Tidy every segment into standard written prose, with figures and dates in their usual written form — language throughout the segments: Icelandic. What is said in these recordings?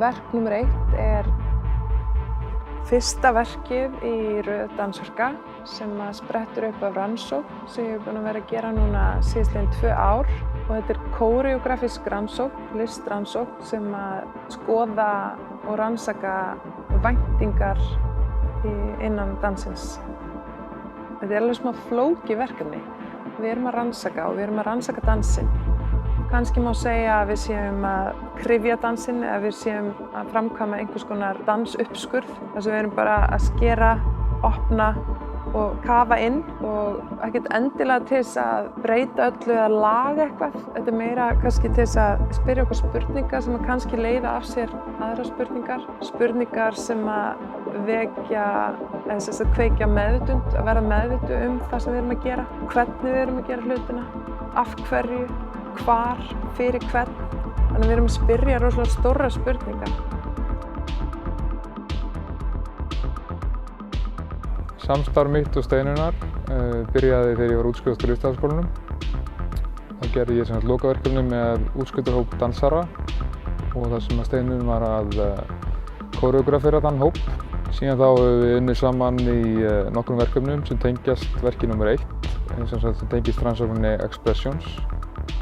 Verk númer 1 fyrsta verkið í röð dansverka sem sprettur upp af rannsókn sem ég búin að vera að gera núna síðastliðin 2 ár. Og þetta kóreógrafísk rannsókn, listrannsókn sem skoða og rannsaka væntingar innan dansins. Þetta alveg smá flókið verkefni. Við erum að rannsaka og við erum að rannsaka dansinn. Kannski má segja að við séum að kryfja dansinn eða við séum að framkvæma einhvers konar dansuppskurð. Þess að við erum bara að skera, opna og kafa inn og ekkert endilega til þess að breyta öllu eða laga eitthvað. Þetta meira kannski til þess að spyrja okkur spurningar sem kannski leiða af sér aðrar spurningar. Spurningar sem vekja, eða sem sagt kveikja meðvitund, að vera meðvituð það sem við erum að gera. Hvernig við erum að gera hlutina, af hverju, hvar, fyrir hvern. Þannig að við erum að spyrja rosalega stórar spurningar. Samstarf mitt og Steinunnar byrjaði þegar ég var útskrifastur í Listaháskólanum. Þá gerði ég lokaverkefni með útskriftarhóp dansara og þar sem Steinunn var að kóreógrafera þann hóp. Síðan þá höfum við unnið saman í nokkrum verkefnum sem tengjast verki númer 1, sem tengist rannsókninni Expressions.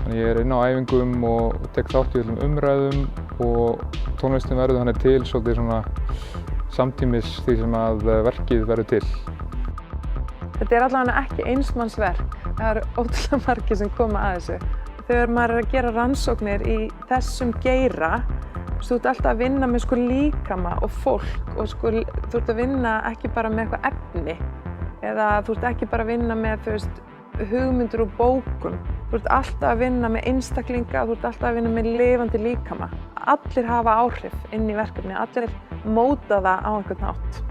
Þannig ég inn á æfingum og tek þátt í öllum umræðum og tónlistin verður þannig til svolítið svona samtímis því sem verkið verður til. Þetta allavega ekki einsmannsverk. Það eru ótrúlega margir sem koma að þessu. Þegar maður að gera rannsóknir í þessum geira, þú ert alltaf að vinna með líkama og fólk og þú ert að vinna ekki bara með eitthvað efni eða þú ert ekki bara að vinna með hugmyndir og bókum. Þú ert alltaf að vinna með einstaklinga, þú ert alltaf að vinna með lifandi líkama. Allir hafa áhrif inn í verkefni, allir móta það á einhvern hátt.